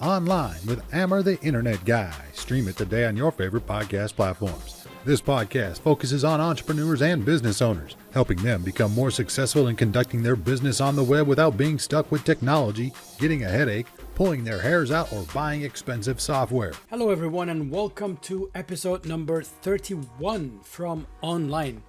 Online with Amr The Internet Guy. Stream it today on your favorite podcast platforms. This podcast focuses on entrepreneurs and business owners, helping them become more successful in conducting their business on the web without being stuck with technology, getting a headache, pulling their hairs out, or buying expensive software. Hello everyone and welcome to episode number 31 from Online.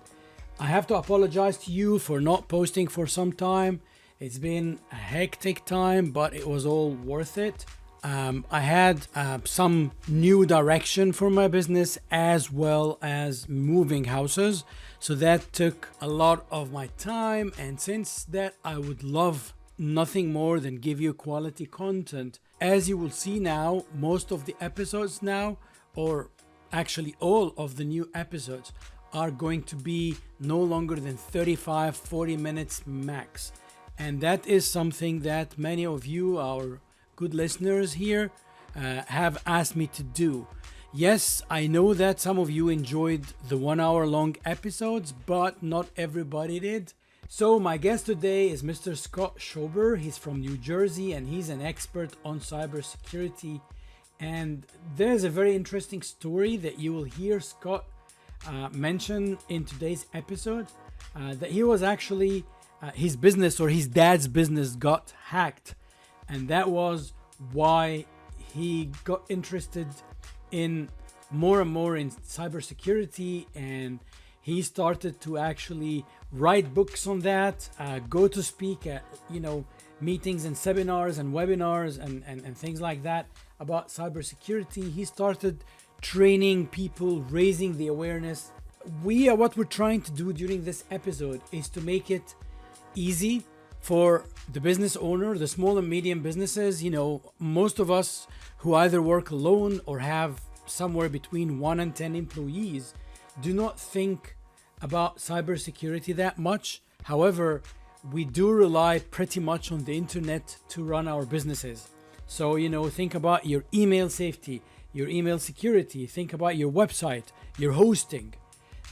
I have to apologize to you for not posting for some time. It's been a hectic time, but it was all worth it. I had some new direction for my business as well as moving houses. So that took a lot of my time. And since that, I would love nothing more than give you quality content. As you will see now, most of the episodes now, or actually all of the new episodes, are going to be no longer than 35-40 minutes max. And that is something that many of you, our good listeners here, have asked me to do. Yes, I know that some of you enjoyed the 1 hour long episodes, but not everybody did. So my guest today is Mr. Scott Schober. He's from New Jersey and he's an expert on cybersecurity. And there's a very interesting story that you will hear Scott mention in today's episode, that he was actually his business or his dad's business got hacked, and that was why he got interested in more and more in cybersecurity, and he started to actually write books on that, go to speak at meetings and seminars and webinars and things like that about cybersecurity. He started training people, raising the awareness. What we're trying to do during this episode is to make it easy for the business owner, the small and medium businesses. Most of us who either work alone or have somewhere between 1 and 10 employees do not think about cybersecurity that much. However, we do rely pretty much on the internet to run our businesses. So, think about your email safety, your email security, think about your website, your hosting.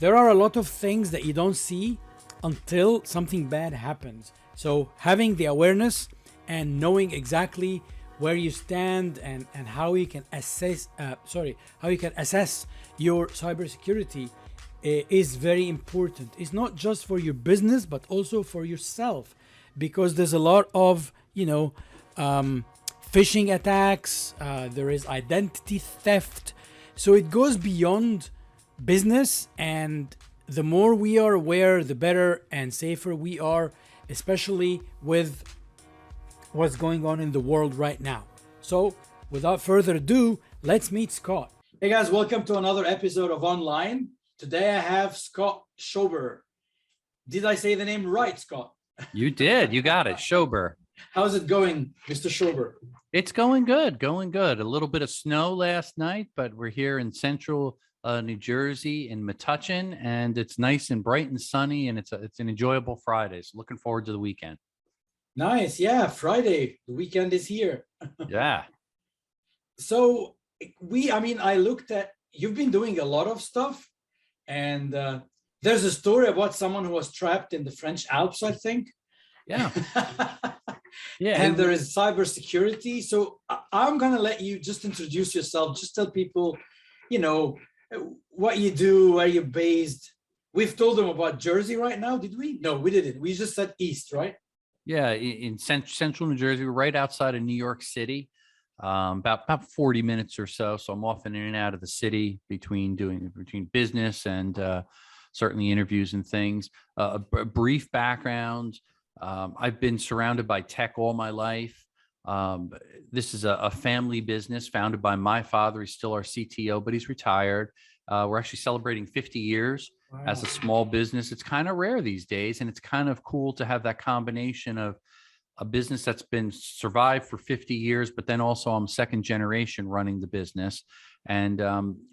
There are a lot of things that you don't see until something bad happens. So having the awareness and knowing exactly where you stand and how you can assess your cybersecurity is very important. It's not just for your business but also for yourself, because there's a lot of phishing attacks, there is identity theft. So it goes beyond business, and the more we are aware, the better and safer we are, especially with what's going on in the world right now. So without further ado, let's meet Scott. Hey guys, welcome to another episode of Online. Today I have Scott Schober. Did I say the name right, Scott? You did. You got it. Schober. How's it going, Mr. Schober? It's going good. A little bit of snow last night, but we're here in central New Jersey in Metuchen, and it's nice and bright and sunny, and it's an enjoyable Friday. So looking forward to the weekend. Nice. Yeah, Friday. The weekend is here. Yeah. So I looked at, you've been doing a lot of stuff, and there's a story about someone who was trapped in the French Alps, I think. Yeah. Yeah. And there is cybersecurity. So I'm going to let you just introduce yourself. Just tell people, what you do, where you're based. We've told them about Jersey right now, did we? No, we didn't. We just said East, right? Yeah, in central New Jersey, we're right outside of New York City, about 40 minutes or so. So I'm often in and out of the city between business and certainly interviews and things. A brief background. I've been surrounded by tech all my life. This is a family business founded by my father. He's still our CTO, but he's retired. We're actually celebrating 50 years as a small business. It's kind of rare these days, and it's kind of cool to have that combination of a business that's been survived for 50 years, but then also I'm second generation running the business. And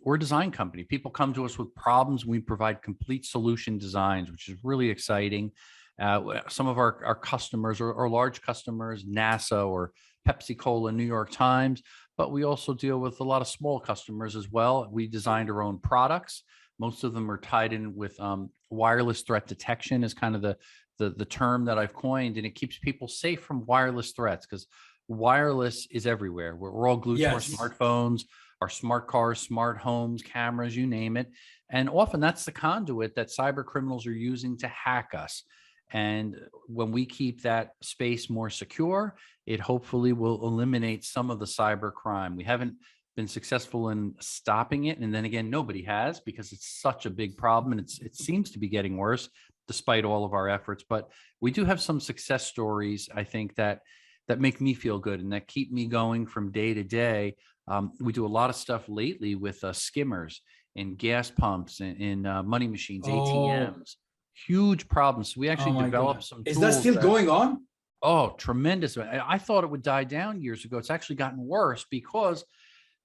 we're a design company. People come to us with problems. We provide complete solution designs, which is really exciting. Some of our customers are large customers, NASA or Pepsi-Cola, New York Times, but we also deal with a lot of small customers as well. We designed our own products. Most of them are tied in with wireless threat detection is kind of the term that I've coined, and it keeps people safe from wireless threats, because wireless is everywhere. We're all glued to our smartphones, our smart cars, smart homes, cameras, you name it. And often that's the conduit that cyber criminals are using to hack us. And when we keep that space more secure, it hopefully will eliminate some of the cyber crime. We haven't been successful in stopping it. And then again, nobody has, because it's such a big problem, and it seems to be getting worse despite all of our efforts. But we do have some success stories, I think, that make me feel good and that keep me going from day to day. We do a lot of stuff lately with skimmers in gas pumps and in money machines, ATMs. Huge problems. So we actually developed some tools. Is that still going on? Oh, tremendous. I thought it would die down years ago. It's actually gotten worse because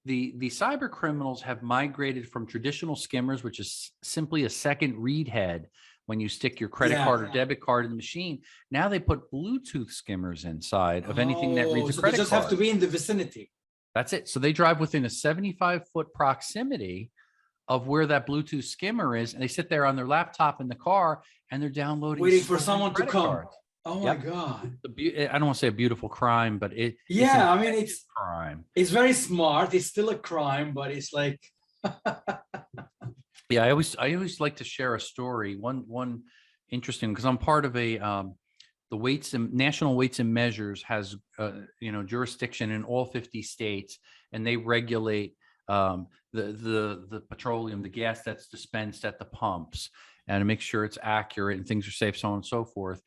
the cyber criminals have migrated from traditional skimmers, which is simply a second read head when you stick your credit card or debit card in the machine. Now they put Bluetooth skimmers inside of anything that reads a credit card. They just have to be in the vicinity. That's it. So they drive within a 75-foot proximity of where that Bluetooth skimmer is, and they sit there on their laptop in the car, and they're downloading, waiting for someone to come. Cards. Oh my God! I don't want to say a beautiful crime, but it's crime. It's very smart. It's still a crime, but it's like. Yeah, I always like to share a story. One interesting, because I'm part of a the National Weights and Measures has jurisdiction in all 50 states, and they regulate the petroleum, the gas that's dispensed at the pumps, and to make sure it's accurate and things are safe, so on and so forth.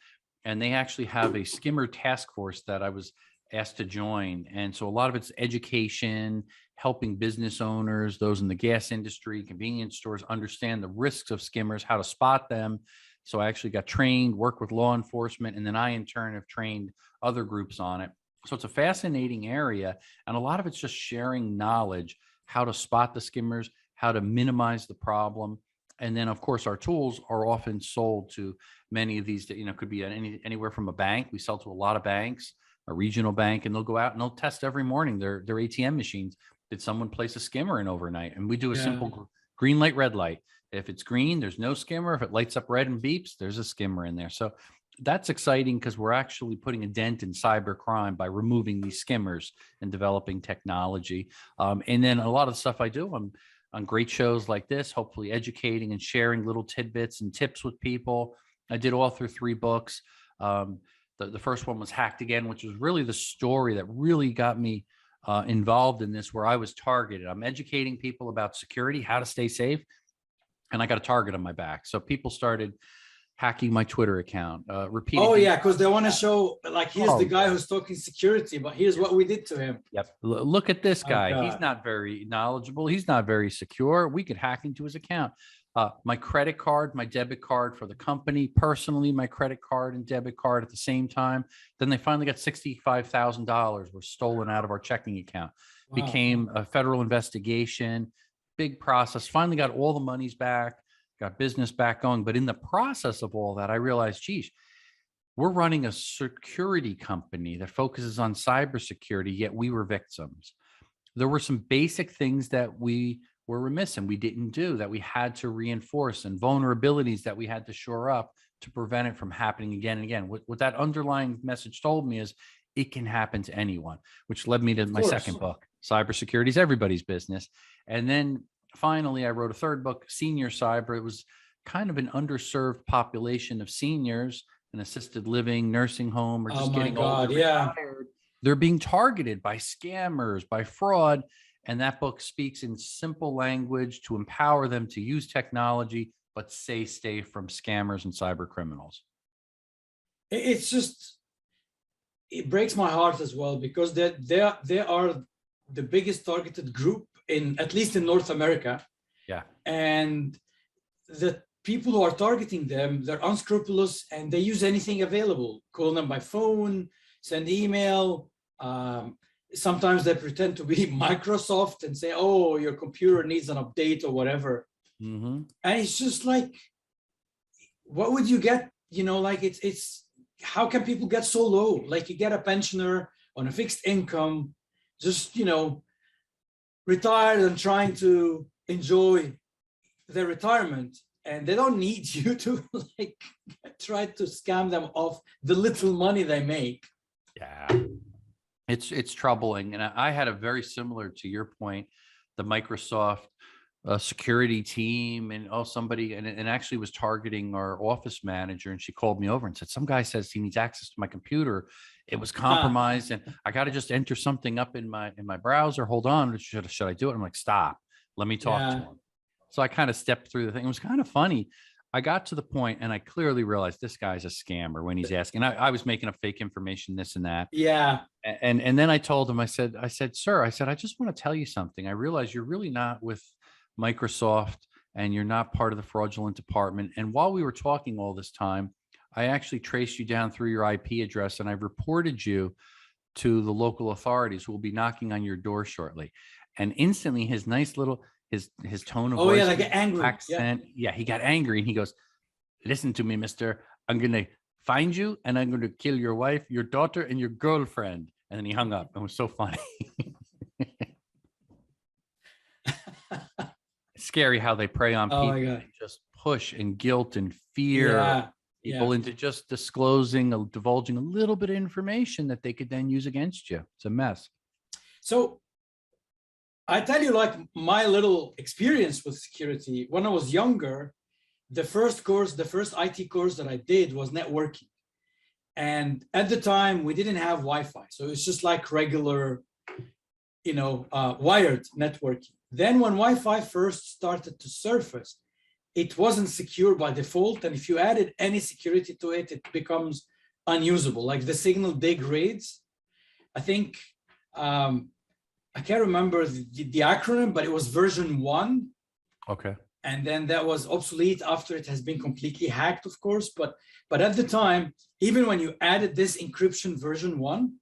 And they actually have a skimmer task force that I was asked to join. And so a lot of it's education, helping business owners, those in the gas industry, convenience stores, understand the risks of skimmers, how to spot them. So I actually got trained, worked with law enforcement, and then I in turn have trained other groups on it. So it's a fascinating area. And a lot of it's just sharing knowledge, how to spot the skimmers, how to minimize the problem. And then, of course, our tools are often sold to many of these, could be anywhere from a bank. We sell to a lot of banks, a regional bank, and they'll go out and they'll test every morning their ATM machines. Did someone place a skimmer in overnight? And we do a simple green light, red light. If it's green, there's no skimmer. If it lights up red and beeps, there's a skimmer in there. So that's exciting because we're actually putting a dent in cyber crime by removing these skimmers and developing technology. And then a lot of the stuff I do, I'm on great shows like this, hopefully educating and sharing little tidbits and tips with people. I did all through 3 books. The first one was Hacked Again, which was really the story that really got me involved in this, where I was targeted. I'm educating people about security, how to stay safe, and I got a target on my back. So people started hacking my Twitter account, repeating. Oh yeah, because they want to show, like, here's the guy who's talking security, but here's what we did to him. Yep. Look at this guy. He's not very knowledgeable. He's not very secure. We could hack into his account. My credit card, my debit card for the company, personally, my credit card and debit card at the same time. Then they finally got $65,000 were stolen out of our checking account. Wow. Became a federal investigation, big process. Finally got all the monies back. Got business back going. But in the process of all that, I realized, geez, we're running a security company that focuses on cybersecurity, yet we were victims. There were some basic things that we were remiss in, we didn't do, that we had to reinforce, and vulnerabilities that we had to shore up to prevent it from happening again and again. What that underlying message told me is it can happen to anyone, which led me to my second book, Cybersecurity is Everybody's Business. And then finally, I wrote a third book, Senior Cyber. It was kind of an underserved population of seniors in assisted living, nursing home, or just getting older, retired. They're being targeted by scammers, by fraud. And that book speaks in simple language to empower them to use technology, but stay from scammers and cyber criminals. It's just, it breaks my heart as well, because they are the biggest targeted group at least in North America. Yeah. And the people who are targeting them, they're unscrupulous and they use anything available. Call them by phone, send email. Sometimes they pretend to be Microsoft and say, oh, your computer needs an update or whatever. Mm-hmm. And it's just like, what would you get? Like it's how can people get so low? Like, you get a pensioner on a fixed income, just, retired and trying to enjoy their retirement, and they don't need you to like try to scam them off the little money they make. Yeah. It's troubling. And I had a very similar to your point, the Microsoft security team and somebody and actually was targeting our office manager, and she called me over and said, some guy says he needs access to my computer. It was compromised and I got to just enter something up in my browser. Hold on. Should I do it? I'm like, stop, let me talk to him. So I kind of stepped through the thing. It was kind of funny. I got to the point and I clearly realized this guy's a scammer when he's asking. I was making up fake information, this and that. Yeah. And then I told him, I said, sir, I said, I just want to tell you something. I realize you're really not with Microsoft and you're not part of the fraudulent department. And while we were talking all this time, I actually traced you down through your IP address and I've reported you to the local authorities who will be knocking on your door shortly. And instantly his nice little, his tone of voice, like angry accent. Yeah, he got angry and he goes, listen to me, mister, I'm going to find you and I'm going to kill your wife, your daughter, and your girlfriend. And then he hung up. It was so funny. It's scary how they prey on people and just push and guilt and fear people into just divulging a little bit of information that they could then use against you. It's a mess. So I tell you, like my little experience with security, when I was younger, the first IT course that I did was networking. And at the time we didn't have Wi-Fi. So it's just like regular, wired networking. Then when Wi-Fi first started to surface, it wasn't secure by default. And if you added any security to it, it becomes unusable. Like the signal degrades. I think, I can't remember the acronym, but it was version 1. Okay. And then that was obsolete after it has been completely hacked, of course. But at the time, even when you added this encryption version 1,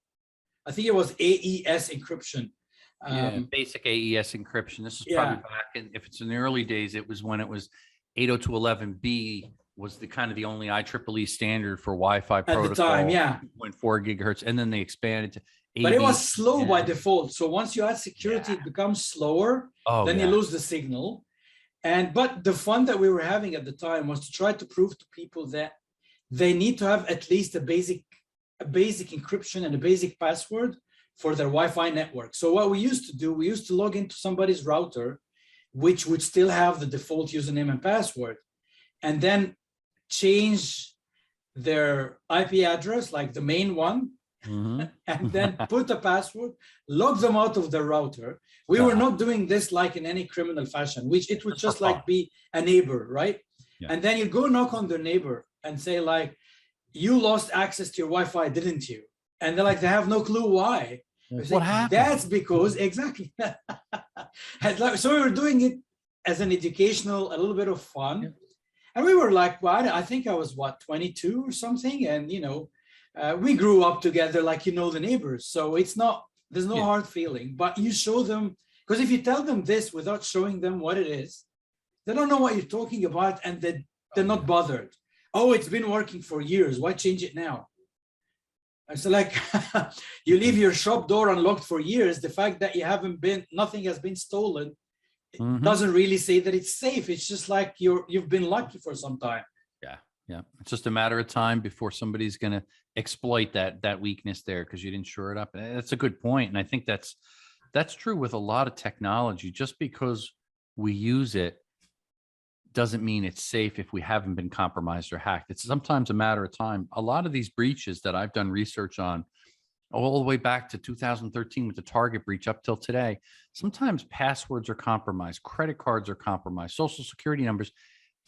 I think it was AES encryption. Basic AES encryption. This is probably back in, if it's in the early days, it was when it was 802.11b was the only IEEE standard for Wi-Fi protocol. At the time, 2.4 gigahertz. And then they expanded to 80. But it was slow by default. So once you add security, it becomes slower. Then you lose the signal. But the fun that we were having at the time was to try to prove to people that they need to have at least a basic encryption and a basic password for their Wi-Fi network. So what we used to do, we used to log into somebody's router, which would still have the default username and password, and then change their IP address, like the main one, and then put a password, log them out of the router. We were not doing this like in any criminal fashion, which it would just like be a neighbor, right? Yeah. And then you go knock on their neighbor and say like, you lost access to your Wi-Fi, didn't you? And they're like, they have no clue why. What happened? That's because, exactly. So we were doing it as an educational, a little bit of fun. Yeah. And we were like, well, I think I was 22 or something. And, we grew up together, like, the neighbors. So there's no hard feeling, but you show them, because if you tell them this without showing them what it is, they don't know what you're talking about and they're not bothered. Oh, it's been working for years. Why change it now? And so like, you leave your shop door unlocked for years. The fact that nothing has been stolen, it doesn't really say that it's safe. It's just like you've been lucky for some time. Yeah. It's just a matter of time before somebody's going to exploit that weakness there because you didn't shore it up. That's a good point. And I think that's true with a lot of technology. Just because we use it doesn't mean it's safe if we haven't been compromised or hacked. It's sometimes a matter of time. A lot of these breaches that I've done research on all the way back to 2013 with the Target breach up till today, sometimes passwords are compromised, credit cards are compromised, social security numbers.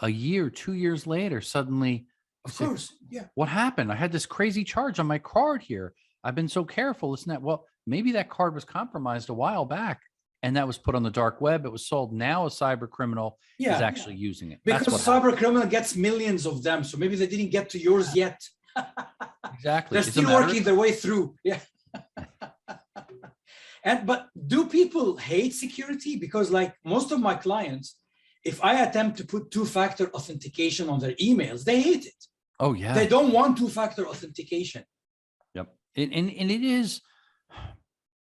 A year, 2 years later, suddenly, of course, what happened? I had this crazy charge on my card here. I've been so careful. Isn't that? Well, maybe that card was compromised a while back. And that was put on the dark web. It was sold. Now a cyber criminal is actually using it. Because cyber criminal gets millions of them. So maybe they didn't get to yours yet. Exactly. They're still working their way through. Yeah. But do people hate security? Because like most of my clients, if I attempt to put two-factor authentication on their emails, they hate it. Oh, yeah. They don't want two-factor authentication. Yep. And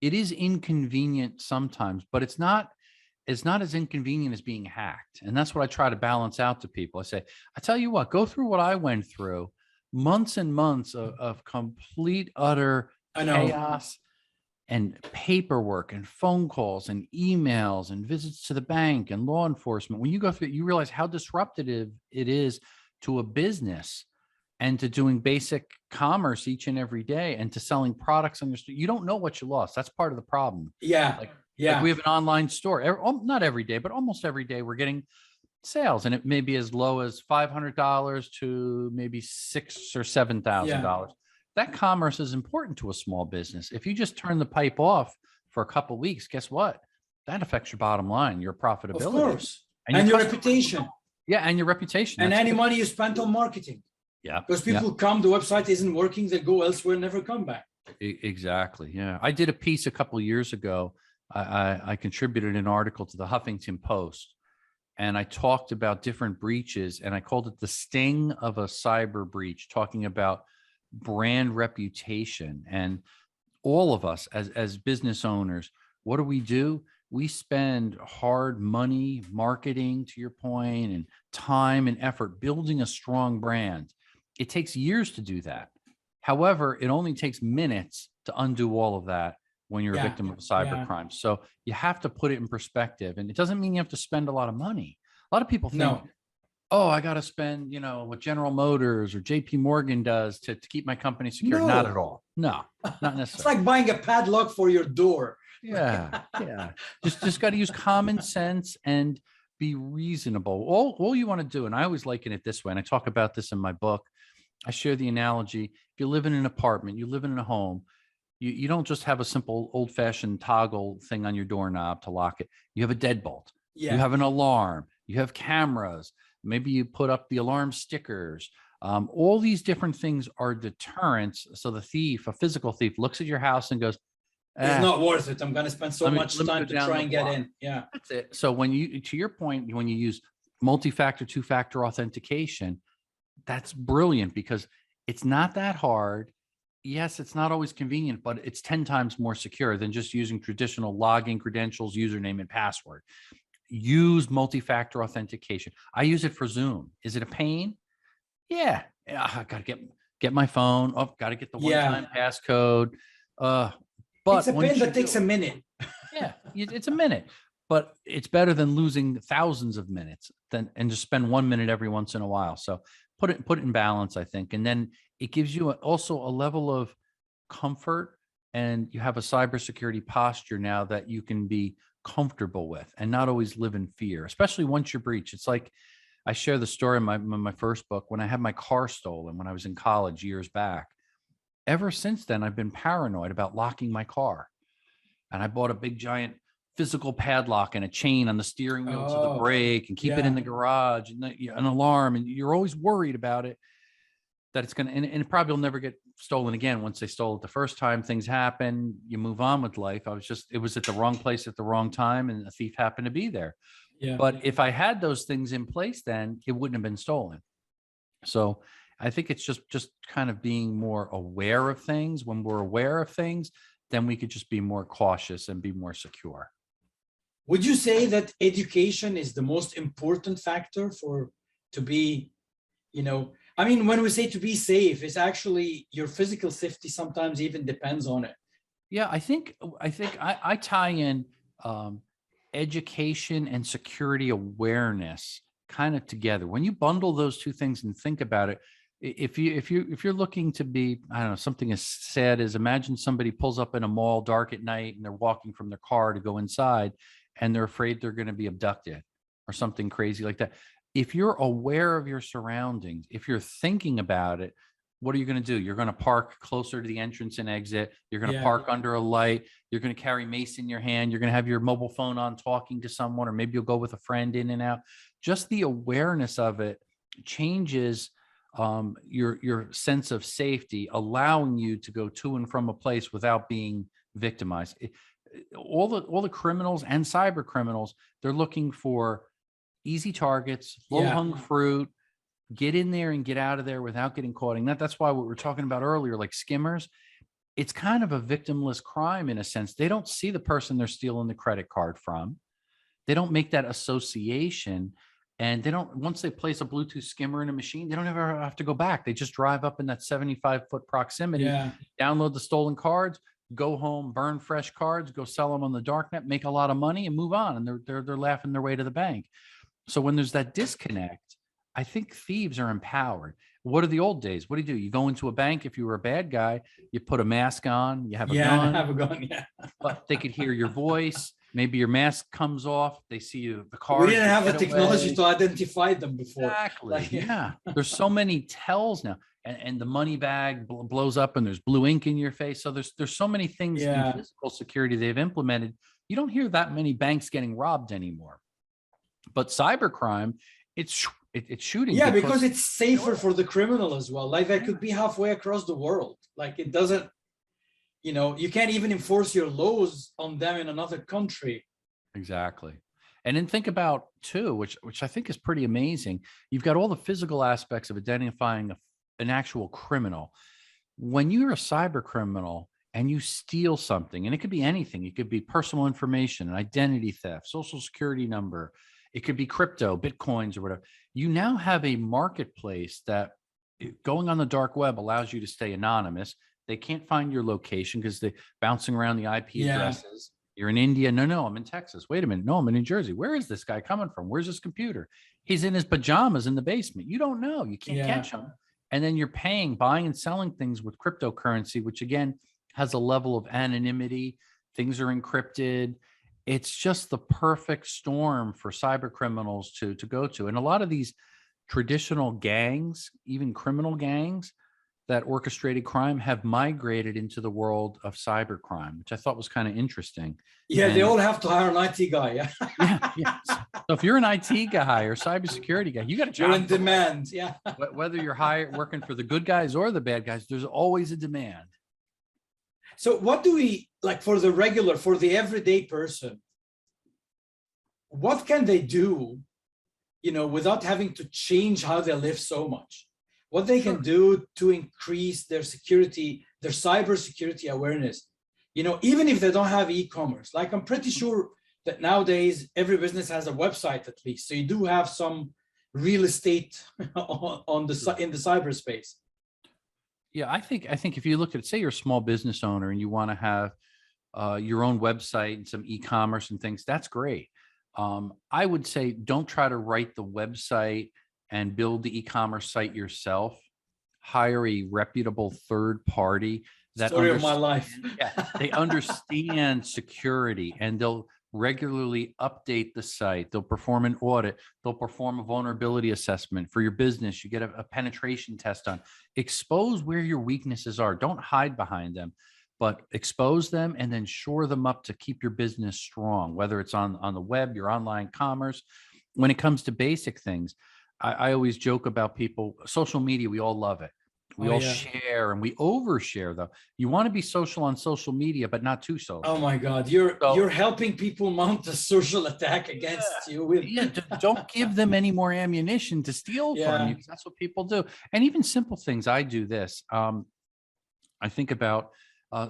it is inconvenient sometimes, but it's not as inconvenient as being hacked. And that's what I try to balance out to people. I say, I tell you what, go through what I went through, months and months of complete, utter chaos. and paperwork and phone calls and emails and visits to the bank and law enforcement. When you go through it, you realize how disruptive it is to a business and to doing basic commerce each and every day and to selling products on your store. You don't know what you lost. That's part of the problem. Yeah. Like we have an online store, not every day, but almost every day we're getting sales, and it may be as low as $500 to maybe $6,000 or $7,000. That commerce is important to a small business. If you just turn the pipe off for a couple of weeks, guess what? That affects your bottom line, your profitability. Of course. And your reputation. Yeah, and your reputation. And any money you spent on marketing. Yeah. Because people come, the website isn't working, they go elsewhere, never come back. Exactly. Yeah. I did a piece a couple of years ago. I contributed an article to the Huffington Post, and I talked about different breaches, and I called it the sting of a cyber breach, talking about brand reputation. And all of us as business owners, what do? We spend hard money, marketing, to your point, and time and effort building a strong brand. It takes years to do that. However, it only takes minutes to undo all of that when you're a victim of a cyber crime. So you have to put it in perspective. And it doesn't mean you have to spend a lot of money. A lot of people think, oh, I got to spend, what General Motors or JP Morgan does to keep my company secure. Not at all. No, not necessarily. It's like buying a padlock for your door. Yeah. Just got to use common sense and be reasonable. All you want to do, and I always liken it this way, and I talk about this in my book. I share the analogy. If you live in an apartment, you live in a home, you don't just have a simple old-fashioned toggle thing on your doorknob to lock it. You have a deadbolt. You have an alarm. You have cameras. Maybe you put up the alarm stickers. All these different things are deterrents. So the thief, a physical thief, looks at your house and goes, it's not worth it. I'm going to spend so much time to try and get in. Yeah. That's it. So to your point, when you use multi-factor, two-factor authentication, that's brilliant because it's not that hard. Yes, it's not always convenient, but it's 10 times more secure than just using traditional login credentials, username, and password. Use multi-factor authentication. I use it for Zoom. Is it a pain? Yeah. I got to get my phone. Oh, got to get the one-time passcode. But it's a pain that takes a minute. Yeah, it's a minute, but it's better than losing thousands of minutes and just spend 1 minute every once in a while. So put it in balance, I think. And then it gives you also a level of comfort, and you have a cybersecurity posture now that you can be comfortable with and not always live in fear, especially once you're breached. It's like I share the story in my first book when I had my car stolen when I was in college years back. Ever since then, I've been paranoid about locking my car. And I bought a big giant physical padlock and a chain on the steering wheel to the brake and keep it in the garage and an alarm. And you're always worried about it, that it's going to, and it probably will never get stolen again. Once they stole it the first time, things happen, you move on with life. It was at the wrong place at the wrong time, and a thief happened to be there. Yeah. But if I had those things in place, then it wouldn't have been stolen. So I think it's just kind of being more aware of things. When we're aware of things, then we could just be more cautious and be more secure. Would you say that education is the most important factor to be, I mean, when we say to be safe, it's actually your physical safety sometimes even depends on it. Yeah, I think I tie in education and security awareness kind of together. When you bundle those two things and think about it, if you're looking to be, I don't know, something as sad as, imagine somebody pulls up in a mall dark at night and they're walking from their car to go inside and they're afraid they're going to be abducted or something crazy like that. If you're aware of your surroundings, if you're thinking about it, what are you going to do? You're going to park closer to the entrance and exit. You're going to park under a light. You're going to carry mace in your hand. You're going to have your mobile phone on talking to someone, or maybe you'll go with a friend in and out. Just the awareness of it changes your sense of safety, allowing you to go to and from a place without being victimized. All the criminals and cyber criminals, they're looking for easy targets, low-hung fruit, get in there and get out of there without getting caught. And that's why what we were talking about earlier, like skimmers, it's kind of a victimless crime in a sense. They don't see the person they're stealing the credit card from. They don't make that association. And they don't, once they place a Bluetooth skimmer in a machine, they don't ever have to go back. They just drive up in that 75-foot proximity, download the stolen cards, go home, burn fresh cards, go sell them on the dark net, make a lot of money, and move on. And they're laughing their way to the bank. So when there's that disconnect, I think thieves are empowered. What are the old days? What do? You go into a bank. If you were a bad guy, you put a mask on, you have a gun. Have a gun, yeah. But they could hear your voice. Maybe your mask comes off. They see you, the car. We didn't have the technology to identify them before. Exactly. Yeah. There's so many tells now. And the money bag blows up and there's blue ink in your face. So there's so many things in physical security they've implemented. You don't hear that many banks getting robbed anymore. But cybercrime, it's shooting. Yeah, because it's safer for the criminal as well. Like that could be halfway across the world. Like it doesn't, you can't even enforce your laws on them in another country. Exactly. And then think about too, which I think is pretty amazing. You've got all the physical aspects of identifying an actual criminal. When you're a cyber criminal and you steal something, and it could be anything, it could be personal information, an identity theft, social security number, it could be crypto, bitcoins or whatever. You now have a marketplace that going on the dark web allows you to stay anonymous. They can't find your location because they're bouncing around the IP addresses. You're in India. No, I'm in Texas. Wait a minute. No, I'm in New Jersey. Where is this guy coming from? Where's his computer? He's in his pajamas in the basement. You don't know. You can't catch him. And then you're buying and selling things with cryptocurrency, which again has a level of anonymity. Things are encrypted. It's just the perfect storm for cyber criminals to go to. And a lot of these traditional gangs, even criminal gangs that orchestrated crime, have migrated into the world of cybercrime, which I thought was kind of interesting. Yeah, they all have to hire an IT guy. Yeah. So if you're an IT guy or cybersecurity guy, you got a job. You're in demand. Yeah. Whether you're working for the good guys or the bad guys, there's always a demand. So what do we, like for the everyday person, what can they do, without having to change how they live so much? What they can do to increase their security, their cybersecurity awareness, even if they don't have e-commerce. Like I'm pretty sure that nowadays every business has a website at least. So you do have some real estate in the cyberspace. Yeah, I think if you look at, say you're a small business owner and you want to have your own website and some e-commerce and things, that's great. I would say don't try to write the website and build the e-commerce site yourself. Hire a reputable third party that story of my life. They understand security and they'll regularly update the site. They'll perform an audit. They'll perform a vulnerability assessment for your business. You get a penetration test done. Expose where your weaknesses are. Don't hide behind them, but expose them and then shore them up to keep your business strong, whether it's on the web, your online commerce. When it comes to basic things, I always joke about people, social media, we all love it. We all share and we overshare though. You want to be social on social media, but not too social. Oh my God. You're helping people mount a social attack against you. Don't give them any more ammunition to steal from you, because that's what people do. And even simple things, I do this. I think about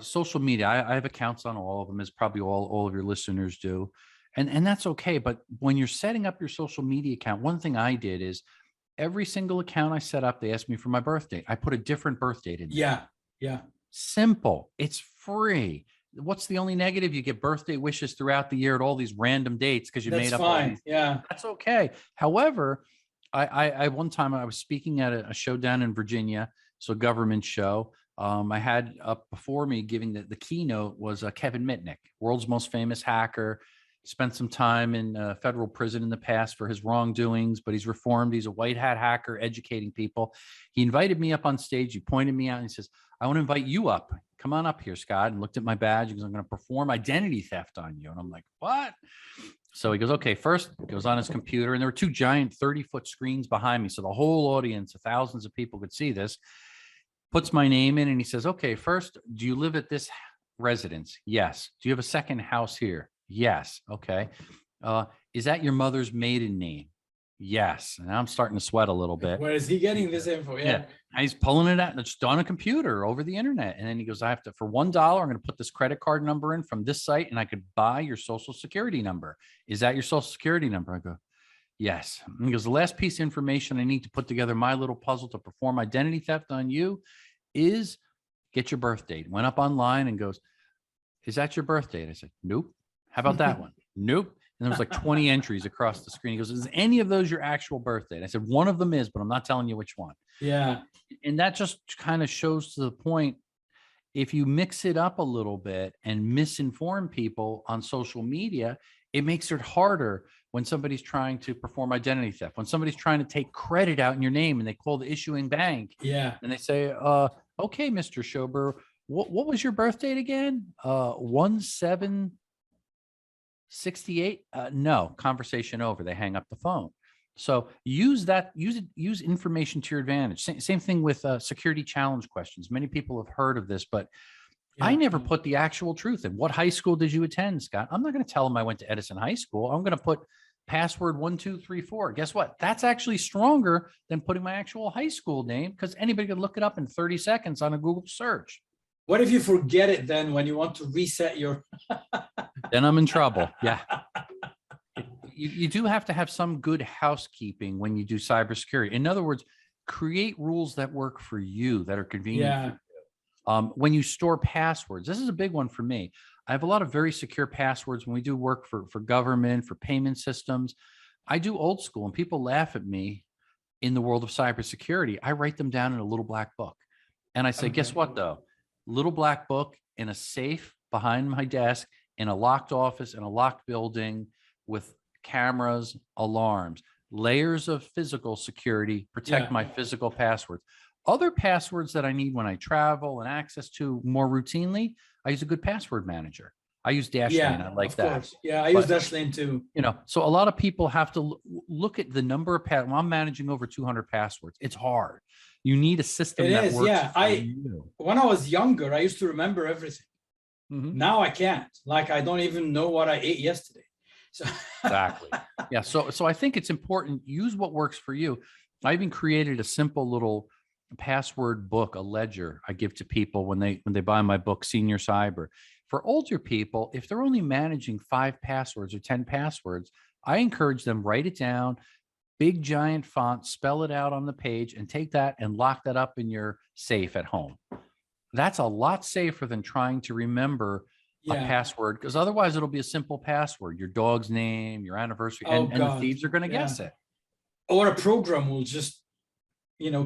social media. I have accounts on all of them, as probably all of your listeners do. And that's okay. But when you're setting up your social media account, one thing I did is every single account I set up, they asked me for my birth date. I put a different birth date in there. Yeah. Simple. It's free. What's the only negative? You get birthday wishes throughout the year at all these random dates because you made up. That's fine. Yeah. That's okay. However, I one time I was speaking at a show down in Virginia, so a government show. I had up before me giving the keynote was Kevin Mitnick, world's most famous hacker. Spent some time in federal prison in the past for his wrongdoings, but he's reformed. He's a white hat hacker, educating people. He invited me up on stage. He pointed me out and he says, I want to invite you up. Come on up here, Scott. And looked at my badge. He goes, I'm going to perform identity theft on you. And I'm like, what? So he goes, okay, first goes on his computer. And there were two giant 30-foot screens behind me. So the whole audience, thousands of people could see this. Puts my name in and he says, okay, first, do you live at this residence? Yes. Do you have a second house here? Yes. Okay. Is that your mother's maiden name? Yes. And I'm starting to sweat a little bit. Where is he getting this info? Yeah. He's pulling it out. It's on a computer over the internet. And then he goes, I have to, for $1, I'm going to put this credit card number in from this site and I could buy your social security number. Is that your social security number? I go, yes. And he goes, the last piece of information I need to put together my little puzzle to perform identity theft on you is get your birth date. Went up online and goes, is that your birthday? And I said, nope. How about that one? Nope. And there was like 20 entries across the screen. He goes, is any of those your actual birthday? And I said, one of them is, but I'm not telling you which one. Yeah. And that just kind of shows to the point, if you mix it up a little bit and misinform people on social media, it makes it harder when somebody's trying to perform identity theft, when somebody's trying to take credit out in your name and they call the issuing bank. Yeah. And they say, okay, Mr. Schober, what was your birth date again? 1768? No, conversation over. They hang up the phone. So use information to your advantage. Same thing with security challenge questions. Many people have heard of this, but I never put the actual truth in. What high school did you attend, Scott? I'm not going to tell them I went to Edison High School. I'm going to put password 1234. Guess what? That's actually stronger than putting my actual high school name, because anybody can look it up in 30 seconds on a Google search. What if you forget it then when you want to reset your... Then I'm in trouble. Yeah. You do have to have some good housekeeping when you do cybersecurity. In other words, create rules that work for you, that are convenient. Yeah. For you. When you store passwords, this is a big one for me. I have a lot of very secure passwords when we do work for government, for payment systems. I do old school, and people laugh at me in the world of cybersecurity. I write them down in a little black book. And I say, guess what though? Little black book in a safe behind my desk, in a locked office, in a locked building, with cameras, alarms, layers of physical security, protect my physical passwords. Other passwords that I need when I travel and access to more routinely, I use a good password manager. I use Dashlane. I like that. Course. Yeah, I use Dashlane too. So a lot of people have to look at the number of passwords. I'm managing over 200 passwords. It's hard. You need a system that works. Yeah, when I was younger, I used to remember everything. Now I can't. Like, I don't even know what I ate yesterday. So exactly. Yeah. So I think it's important. Use what works for you. I even created a simple little password book, a ledger I give to people when they buy my book, Senior Cyber. For older people, if they're only managing 5 passwords or 10 passwords, I encourage them, write it down, big giant font, spell it out on the page, and take that and lock that up in your safe at home. That's a lot safer than trying to remember a password, because otherwise it'll be a simple password, your dog's name, your anniversary, and the thieves are going to guess it. Or a program will just,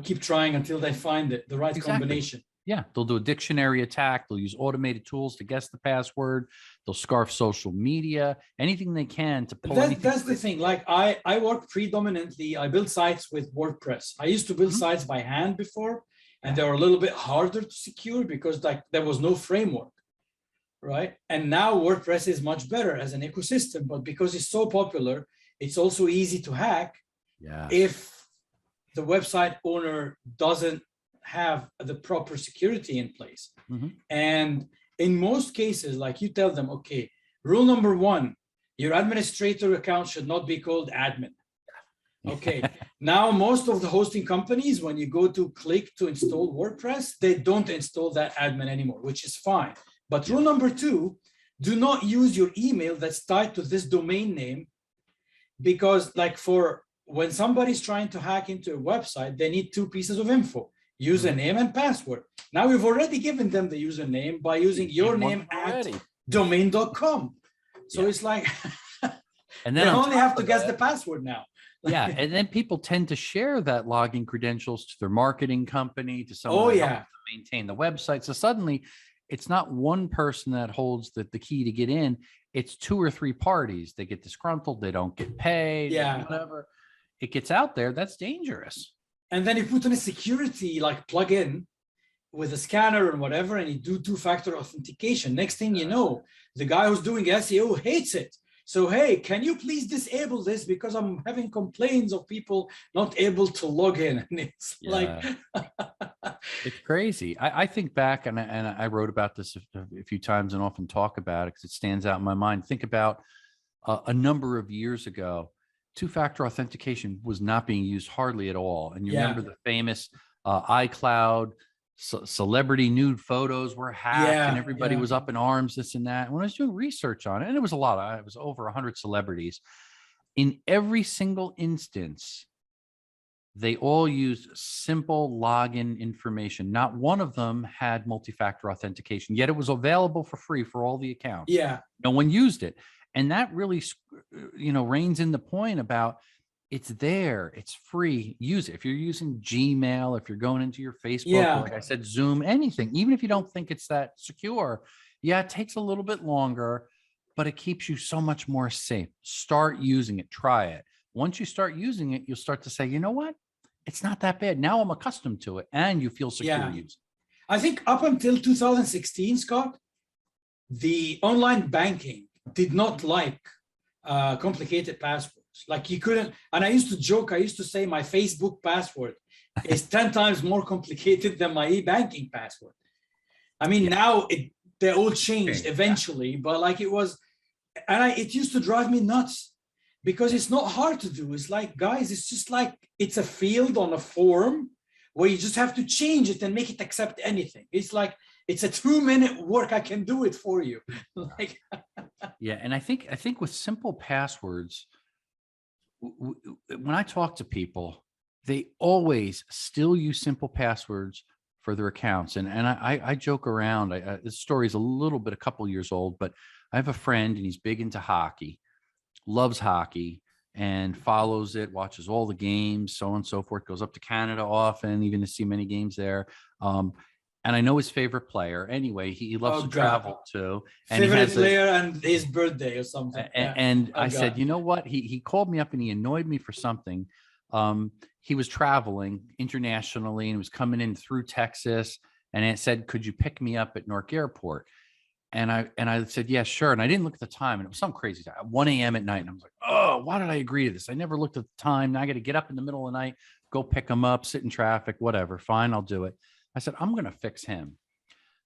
keep trying until they find the right combination. Yeah, they'll do a dictionary attack. They'll use automated tools to guess the password. They'll scarf social media, anything they can to pull anything. That's the thing. Like, I work predominantly, I build sites with WordPress. I used to build sites by hand before, and they were a little bit harder to secure because there was no framework, right? And now WordPress is much better as an ecosystem, but because it's so popular, it's also easy to hack if the website owner doesn't have the proper security in place. And in most cases, like, you tell them, okay, rule number 1, your administrator account should not be called admin. Okay. Now, most of the hosting companies, when you go to click to install WordPress, they don't install that admin anymore, which is fine. But rule number 2, do not use your email that's tied to this domain name, because, like, for when somebody's trying to hack into a website, they need 2 pieces of info: username and password. Now, we've already given them the username by using your name at domain.com. So it's like, and then they only have to guess the password now. Yeah, and then people tend to share that login credentials to their marketing company, to someone to maintain the website. So suddenly, it's not one person that holds the key to get in. It's 2 or 3 parties. They get disgruntled. They don't get paid. Whatever. It gets out there. That's dangerous. And then you put in a security like plugin with a scanner and whatever, and you do 2-factor authentication. Next thing you know, the guy who's doing SEO hates it. So, hey, can you please disable this, because I'm having complaints of people not able to log in? And it's like, it's crazy. I think back, and I wrote about this a few times and often talk about it because it stands out in my mind. Think about a number of years ago, 2-factor authentication was not being used hardly at all. And you remember the famous iCloud celebrity nude photos were hacked and everybody was up in arms, this and that. And when I was doing research on it, and it was a lot, it was over 100 celebrities. In every single instance, they all used simple login information. Not one of them had multi-factor authentication, yet it was available for free for all the accounts. Yeah. No one used it. And that really, reins in the point about it's there, it's free, use it. If you're using Gmail, if you're going into your Facebook, like I said, Zoom, anything, even if you don't think it's that secure, it takes a little bit longer, but it keeps you so much more safe. Start using it, try it. Once you start using it, you'll start to say, you know what? It's not that bad. Now I'm accustomed to it, and you feel secure using it. I think up until 2016, Scott, the online banking did not like complicated passwords. Like you couldn't, and I used to joke, I used to say my Facebook password is 10 times more complicated than my e-banking password. I mean, now they all changed eventually, but like it was, and it used to drive me nuts because it's not hard to do. It's like, guys, it's just like, it's a field on a form where you just have to change it and make it accept anything. It's like, it's a 2-minute work. I can do it for you. Like, and I think with simple passwords, when I talk to people, they always still use simple passwords for their accounts. And I joke around. This story is a couple years old, but I have a friend and he's big into hockey, loves hockey and follows it, watches all the games, so on and so forth, goes up to Canada often, even to see many games there. And I know his favorite player. Anyway, he loves to travel too. And favorite player and his birthday or something. And I said, you know what? He called me up and he annoyed me for something. He was traveling internationally and was coming in through Texas. And it said, could you pick me up at Newark Airport? And I said, yeah, sure. And I didn't look at the time. And it was some crazy time, 1 a.m. at night. And I was like, oh, why did I agree to this? I never looked at the time. Now I got to get up in the middle of the night, go pick him up, sit in traffic, whatever. Fine, I'll do it. I said, I'm going to fix him.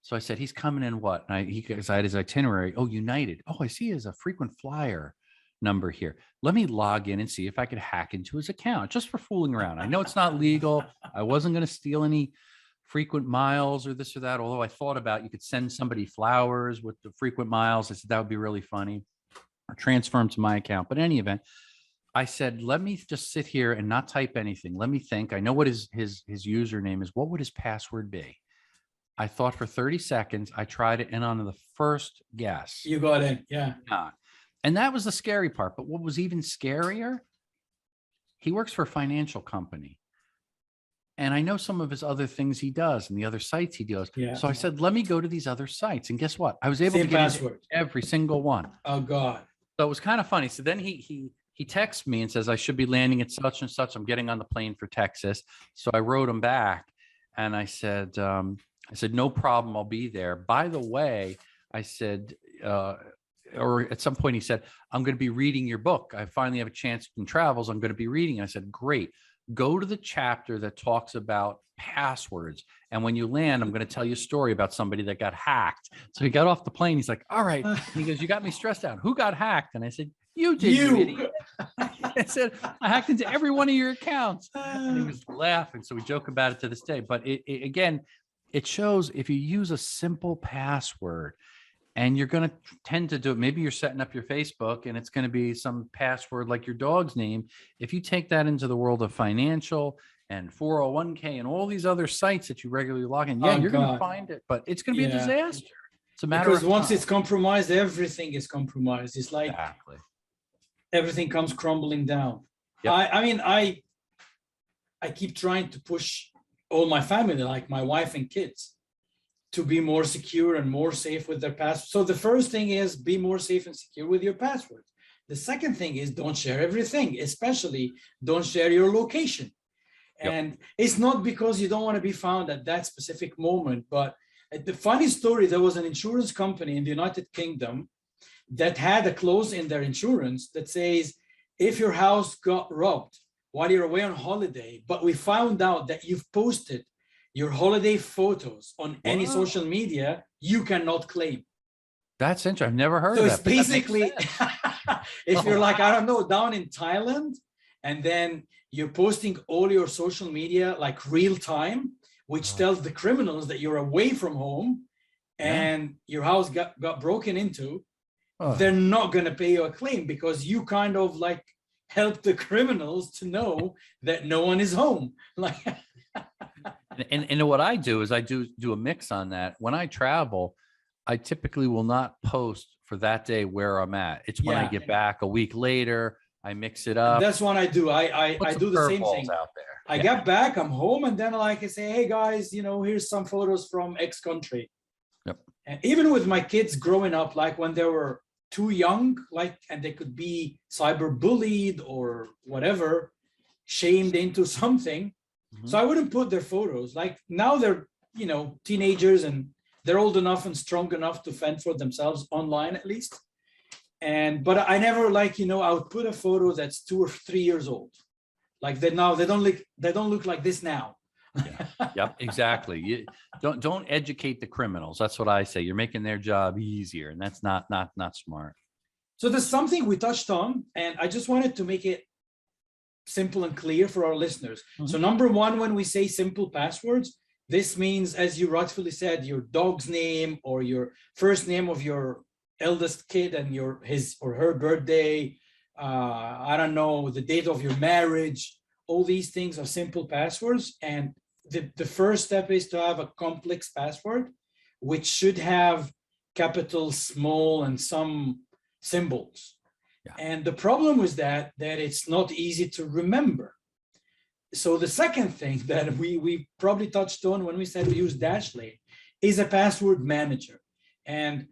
So I said, he's coming in what? And I had his itinerary. Oh, United. Oh, I see he has a frequent flyer number here. Let me log in and see if I could hack into his account just for fooling around. I know it's not legal. I wasn't going to steal any frequent miles or this or that. Although I thought about, you could send somebody flowers with the frequent miles. I said, that would be really funny, or transfer them to my account. But in any event, I said, let me just sit here and not type anything. Let me think. I know what his username is. What would his password be? I thought for 30 seconds. I tried it, and on the first guess, you got it. Yeah. Not. And that was the scary part. But what was even scarier, he works for a financial company. And I know some of his other things he does and the other sites he does. Yeah. So I said, let me go to these other sites. And guess what? I was able to get password. Every single one. Oh, God. So it was kind of funny. So then he texts me and says, I should be landing at such and such. I'm getting on the plane for Texas. So I wrote him back and I said, no problem. I'll be there. By the way, I said, or at some point he said, I'm going to be reading your book. I finally have a chance in travels. I'm going to be reading. I said, great. Go to the chapter that talks about passwords. And when you land, I'm going to tell you a story about somebody that got hacked. So he got off the plane. He's like, all right. And he goes, you got me stressed out. Who got hacked? And I said, you did, you idiot. I said, I hacked into every one of your accounts. And he was laughing. So we joke about it to this day. But again, it shows if you use a simple password, and you're going to tend to do it. Maybe you're setting up your Facebook and it's going to be some password like your dog's name. If you take that into the world of financial and 401k and all these other sites that you regularly log in, you're going to find it, but it's going to be a disaster. It's a matter of time. Once it's compromised, everything is compromised. It's like everything comes crumbling down. Yep. I mean, I keep trying to push all my family, like my wife and kids, to be more secure and more safe with their passwords. So the first thing is be more safe and secure with your passwords. The second thing is don't share everything, especially don't share your location. Yep. And it's not because you don't want to be found at that specific moment, but the funny story, there was an insurance company in the United Kingdom that had a clause in their insurance that says, if your house got robbed while you're away on holiday, but we found out that you've posted your holiday photos on any social media, you cannot claim. That's interesting. I've never heard of that. So it's basically, if you're like, I don't know, down in Thailand, and then you're posting all your social media like real time, which tells the criminals that you're away from home and your house got broken into, they're not going to pay you a claim because you kind of like help the criminals to know that no one is home. Like, and what I do is I do a mix on that. When I travel, I typically will not post for that day where I'm at. It's when I get back a week later, I mix it up. That's what I do. I do the same thing. Out there. I get back, I'm home, and then like I say, hey guys, here's some photos from X country. Yep. And even with my kids growing up, like when they were too young, like, and they could be cyber bullied or whatever, shamed into something. Mm-hmm. So I wouldn't put their photos. Like now they're, teenagers and they're old enough and strong enough to fend for themselves online at least. But I never I would put a photo that's 2 or 3 years old. Like they don't look like this now. Yeah. Yep, exactly. You don't educate the criminals. That's what I say. You're making their job easier, and that's not smart. So there's something we touched on, and I just wanted to make it simple and clear for our listeners. Mm-hmm. So number one, when we say simple passwords, this means, as you rightfully said, your dog's name or your first name of your eldest kid and his or her birthday. I don't know, the date of your marriage. All these things are simple passwords. And the first step is to have a complex password, which should have capital, small, and some symbols. Yeah. And the problem was that it's not easy to remember. So the second thing that we probably touched on when we said we use Dashlane is a password manager. And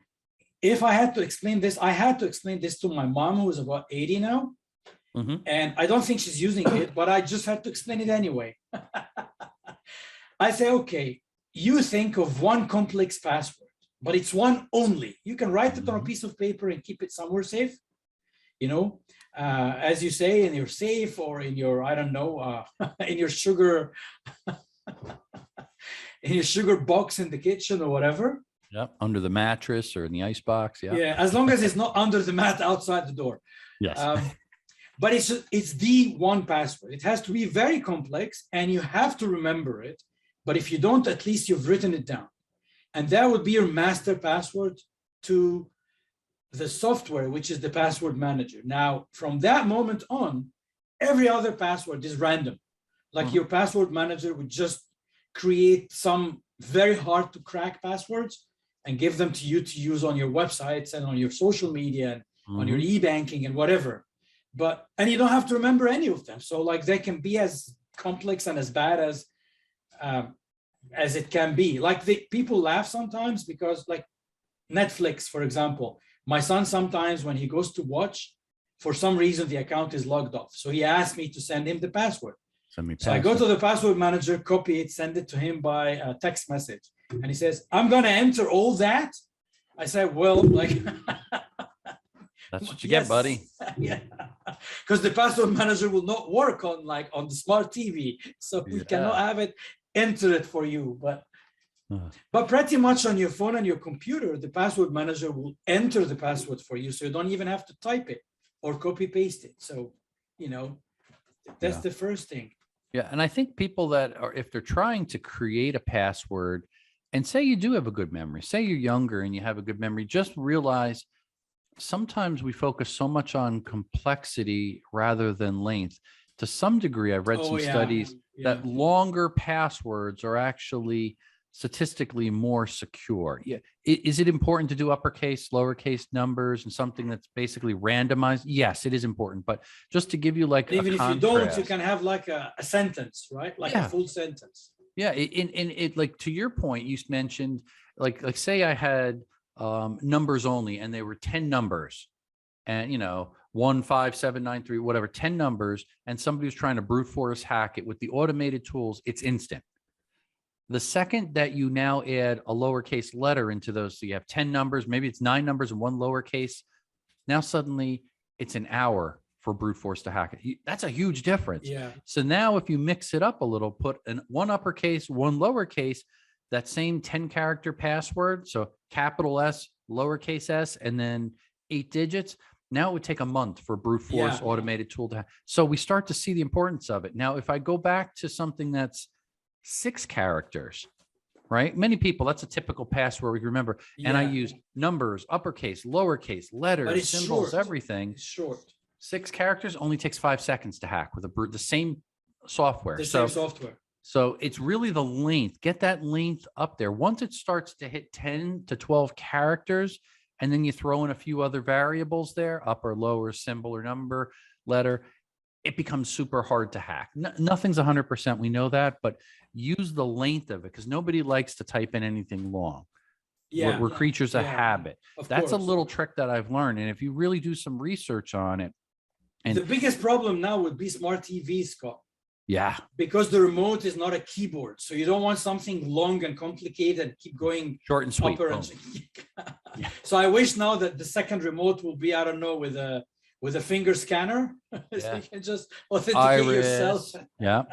if I had to explain this, I had to explain this to my mom, who is about 80 now. Mm-hmm. And I don't think she's using it, but I just had to explain it anyway. I say, okay, you think of one complex password, but it's one only. You can write it on a piece of paper and keep it somewhere safe. As you say, in your safe or in your, I don't know, in your sugar, in your sugar box in the kitchen or whatever. Yep, under the mattress or in the icebox. Yeah. Yeah, as long as it's not under the mat outside the door. Yes. But it's the one password. It has to be very complex, and you have to remember it. But if you don't, at least you've written it down, and that would be your master password to the software, which is the password manager. Now, from that moment on, every other password is random. Like your password manager would just create some very hard to crack passwords and give them to you to use on your websites and on your social media and on your e-banking and whatever. And you don't have to remember any of them. So like they can be as complex and as bad as it can be. Like people laugh sometimes because like Netflix, for example, my son sometimes when he goes to watch, for some reason the account is logged off. So he asked me to send him the password. So I go to the password manager, copy it, send it to him by a text message. And he says, I'm going to enter all that. I said, well, like, that's what you get, buddy. Yeah. Because the password manager will not work on the smart TV. So we cannot have it enter it for you. But pretty much on your phone and your computer, the password manager will enter the password for you. So you don't even have to type it or copy paste it. So, that's the first thing. Yeah. And I think people that are, if they're trying to create a password, and say you do have a good memory, say you're younger and you have a good memory, just realize sometimes we focus so much on complexity rather than length. To some degree, I've read some studies that longer passwords are actually statistically more secure. Yeah. Is it important to do uppercase, lowercase numbers and something that's basically randomized? Yes, it is important. But just to give you like even if you don't, you can have like a sentence, right? Like a full sentence. Yeah. It like to your point, you mentioned like say I had numbers only and they were 10 numbers and 1, 5, 7, 9, 3, whatever, 10 numbers. And somebody was trying to brute force hack it with the automated tools. It's instant. The second that you now add a lowercase letter into those, so you have 10 numbers, maybe it's 9 numbers and 1 lowercase. Now suddenly it's an hour for brute force to hack it. That's a huge difference. Yeah. So now if you mix it up a little, put one uppercase, 1 lowercase, that same 10 character password. So capital S, lowercase s, and then 8 digits. Now it would take a month for brute force automated tool to hack. So we start to see the importance of it. Now, if I go back to something that's 6 characters, right? Many people, that's a typical password we remember. Yeah. And I use numbers, uppercase, lowercase, letters, symbols, everything. It's short. 6 characters only takes 5 seconds to hack with the same software. The same software. So it's really the length. Get that length up there. Once it starts to hit 10 to 12 characters, and then you throw in a few other variables there, upper, lower, symbol or number, letter, it becomes super hard to hack. Nothing's 100%. We know that, but use the length of it because nobody likes to type in anything long. Yeah, we're creatures of habit. That's a course. little trick that I've learned. And if you really do some research on it. And the biggest problem now would be smart TVs, Scott. Yeah. Because the remote is not a keyboard. So you don't want something long and complicated and keep going short and sweet. Yeah. So I wish now that the second remote will be, I don't know, with a finger scanner. So you can just authenticate yourself. Yeah.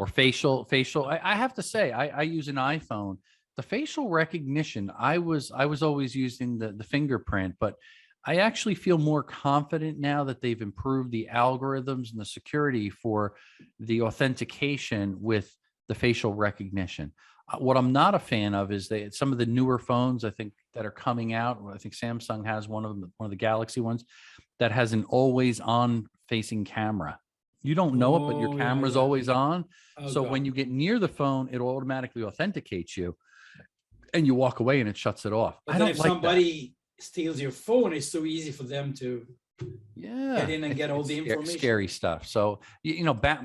Or facial. I have to say, I use an iPhone. The facial recognition, I was always using the fingerprint, but I actually feel more confident now that they've improved the algorithms and the security for the authentication with the facial recognition. What I'm not a fan of is some of the newer phones, I think, that are coming out. I think Samsung has one of them, one of the Galaxy ones, that has an always on facing camera. You don't know it, but your camera's always on. So when you get near the phone, it'll automatically authenticate you and you walk away and it shuts it off. But if somebody steals your phone, it's so easy for them to get in and get all the information. Scary stuff. So,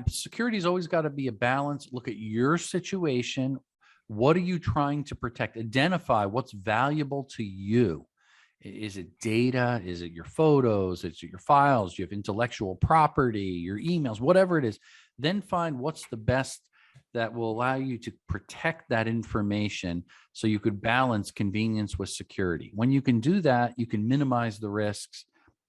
security's always got to be a balance. Look at your situation. What are you trying to protect? Identify what's valuable to you. Is it data? Is it your photos? Is it your files? You have intellectual property, your emails, whatever it is. Then find what's the best that will allow you to protect that information so you could balance convenience with security. When you can do that, you can minimize the risks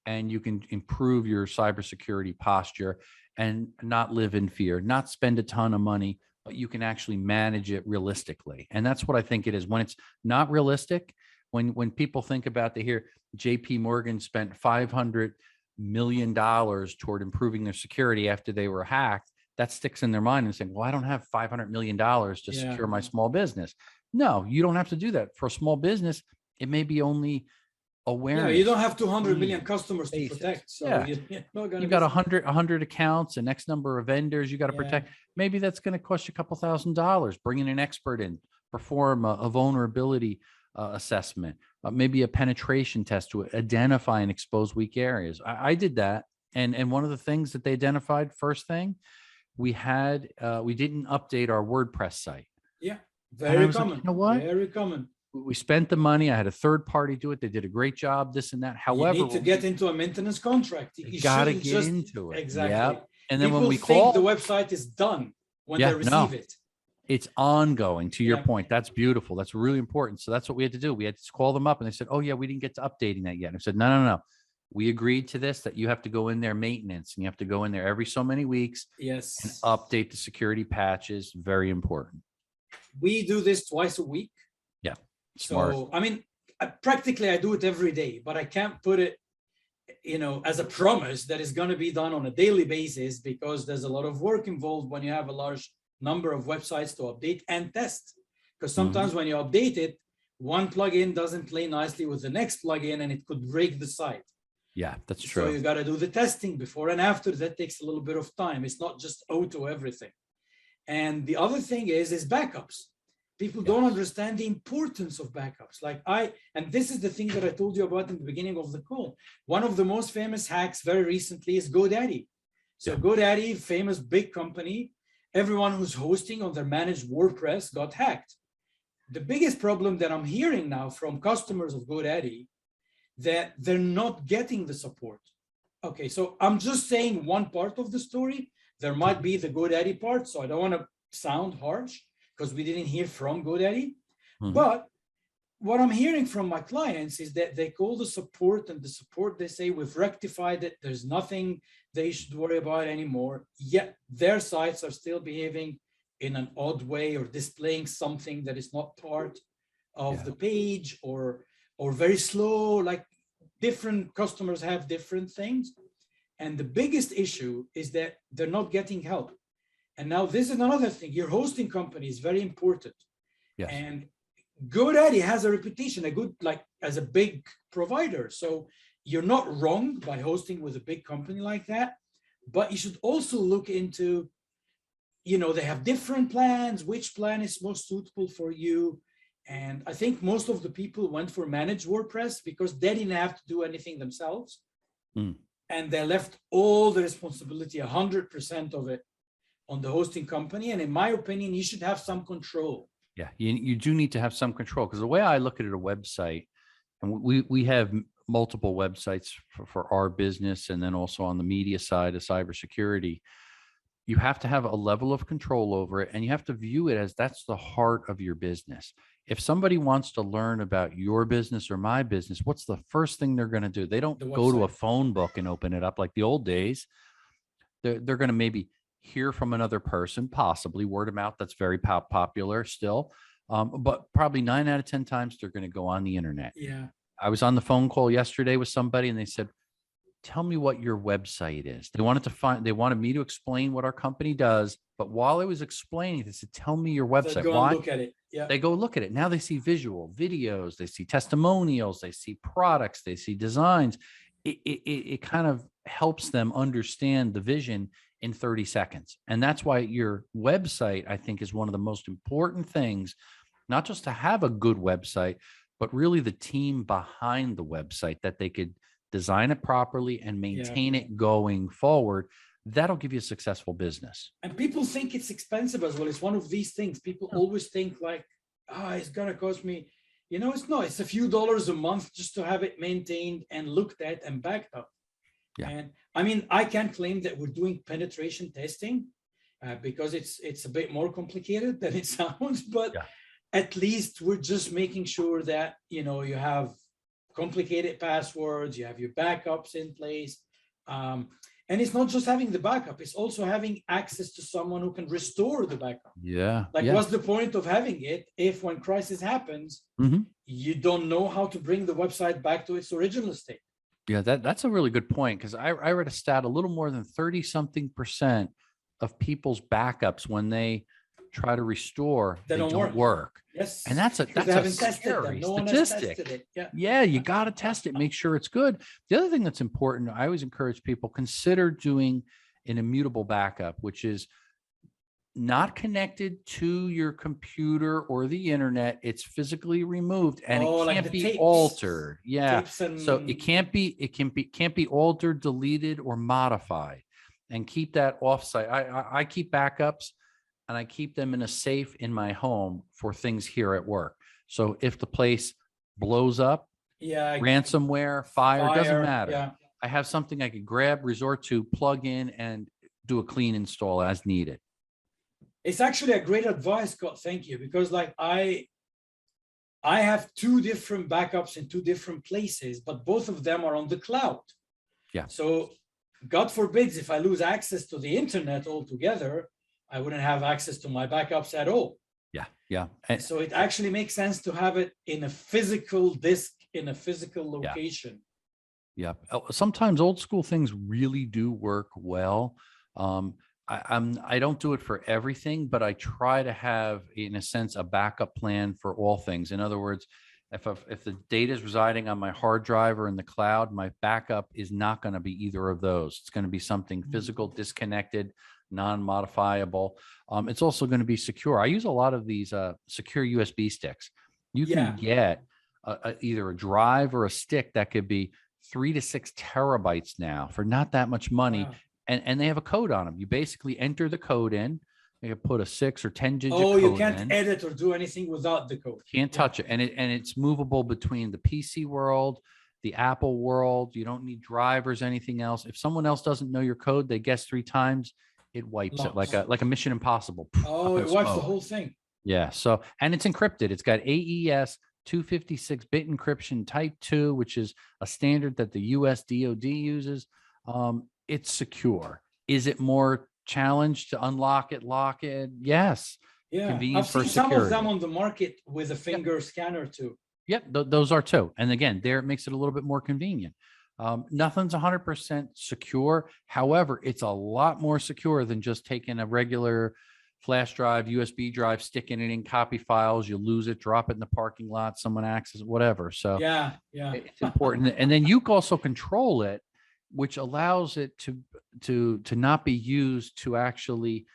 and you can improve your cybersecurity posture and not live in fear, not spend a ton of money, but you can actually manage it realistically. And that's what I think it is. When it's not realistic, when people think about, they hear JP Morgan spent $500 million toward improving their security after they were hacked, that sticks in their mind and saying, well, I don't have $500 million to secure my small business. No, you don't have to do that. For a small business, it may be only awareness. Yeah, you don't have 200 million customers to protect. So you've got 100 accounts, and X number of vendors you got to protect. Maybe that's going to cost you a couple $1,000. Bringing an expert in, perform a vulnerability assessment, maybe a penetration test to identify and expose weak areas. I did that. And one of the things that they identified, first thing, we didn't update our WordPress site. Yeah, very common. Like, you know what? Very common. We spent the money. I had a third party do it. They did a great job, this and that. However, you need to get into a maintenance contract. You got to get into it. Exactly. Yep. And then people when we think the website is done when they receive it. It's ongoing, to your point. That's beautiful. That's really important. So that's what we had to do. We had to call them up and they said, oh yeah, we didn't get to updating that yet. And I said, no. We agreed to this, that you have to go in there maintenance and you have to go in there every so many weeks. Yes. And update the security patches. Very important. We do this twice a week. Yeah. Smart. So, I mean, practically I do it every day, but I can't put it, as a promise that is going to be done on a daily basis because there's a lot of work involved when you have a large number of websites to update and test. Because sometimes when you update it, one plugin doesn't play nicely with the next plugin and it could break the site. Yeah, that's true. So you got to do the testing before and after. That takes a little bit of time. It's not just auto everything. And the other thing is backups. People don't understand the importance of backups. And this is the thing that I told you about in the beginning of the call. One of the most famous hacks very recently is GoDaddy. So GoDaddy, famous big company, everyone who's hosting on their managed WordPress got hacked. The biggest problem that I'm hearing now from customers of GoDaddy that they're not getting the support. Okay, so I'm just saying one part of the story. There might be the GoDaddy part, so I don't want to sound harsh because we didn't hear from GoDaddy. But what I'm hearing from my clients is that they call the support and the support, they say, we've rectified it. There's nothing they should worry about anymore. Yet their sites are still behaving in an odd way or displaying something that is not part of the page or very slow, like different customers have different things. And the biggest issue is that they're not getting help. And now this is another thing. Your hosting company is very important. Yes. And GoDaddy has a reputation, as a big provider. So you're not wrong by hosting with a big company like that, but you should also look into, they have different plans, which plan is most suitable for you. And I think most of the people went for managed WordPress because they didn't have to do anything themselves. And they left all the responsibility, 100% of it, on the hosting company. And in my opinion, you should have some control. Yeah, you do need to have some control, because the way I look at it, a website, and we have multiple websites for our business, and then also on the media side of cybersecurity, you have to have a level of control over it, and you have to view it as that's the heart of your business. If somebody wants to learn about your business or my business, what's the first thing they're going to do? They don't go to a phone book and open it up like the old days. They're going to maybe hear from another person, possibly word of mouth. That's very popular still. But probably 9 out of 10 times they're going to go on the internet. Yeah. I was on the phone call yesterday with somebody, and they said, tell me what your website is. They wanted me to explain what our company does. But while I was explaining, they said, tell me your website. Go and look at it. Yeah. They go look at it. Now they see visual videos, they see testimonials, they see products, they see designs. It kind of helps them understand the vision in 30 seconds. And that's why your website, I think, is one of the most important things, not just to have a good website, but really the team behind the website, that they could design it properly and maintain it going forward. That'll give you a successful business. And people think it's expensive as well. It's one of these things. People always think like, it's going to cost me, it's not. It's a few dollars a month just to have it maintained and looked at and backed up. Yeah. And I mean, I can't claim that we're doing penetration testing because it's a bit more complicated than it sounds, but at least we're just making sure that, you have complicated passwords, you have your backups in place. And it's not just having the backup, it's also having access to someone who can restore the backup. Yeah. What's the point of having it if when crisis happens, you don't know how to bring the website back to its original state? Yeah, that's a really good point, because I read a stat, a little more than 30-something% of people's backups, when they try to restore, they don't work. Yes. And that's a scary statistic. Yeah, you got to test it, make sure it's good. The other thing that's important, I always encourage people, consider doing an immutable backup, which is not connected to your computer or the internet. It's physically removed, and it can't be altered. Yeah. So it can't be altered, deleted, or modified. And keep that offsite. I keep backups, and I keep them in a safe in my home for things here at work. So if the place blows up, ransomware, fire, doesn't matter. Yeah. I have something I could grab, resort to, plug in, and do a clean install as needed. It's actually a great advice, Scott. Thank you. Because I have 2 different backups in 2 different places, but both of them are on the cloud. Yeah. So God forbids if I lose access to the internet altogether, I wouldn't have access to my backups at all. Yeah. Yeah. And so it actually makes sense to have it in a physical disk, in a physical location. Yeah. Sometimes old school things really do work well. I don't do it for everything, but I try to have, in a sense, a backup plan for all things. In other words, if the data is residing on my hard drive or in the cloud, my backup is not going to be either of those. It's going to be something physical, disconnected, non-modifiable. It's also going to be secure. I use a lot of these secure USB sticks. You can get either a drive or a stick that could be 3 to 6 terabytes now for not that much money. Wow. And they have a code on them. You basically enter the code in. You can put a 6 or 10 digit code in. You can't edit or do anything without the code. Can't touch it. And it's movable between the PC world, the Apple world. You don't need drivers, anything else. If someone else doesn't know your code, they guess 3 times, it wipes it like a Mission Impossible. It wipes the whole thing. Yeah. So, and it's encrypted. It's got AES 256-bit encryption type 2, which is a standard that the US DoD uses. It's secure. Is it more challenged to unlock it, lock it? Yes. Yeah. Convenient I've seen for security. Some of them on the market with a finger scanner too. Yep. Those are too. And again, there it makes it a little bit more convenient. Nothing's 100% secure. However, it's a lot more secure than just taking a regular flash drive, USB drive, sticking it in, copy files, you lose it, drop it in the parking lot, someone accesses it, whatever. So yeah. it's important. And then you can also control it, which allows it to not be used to actually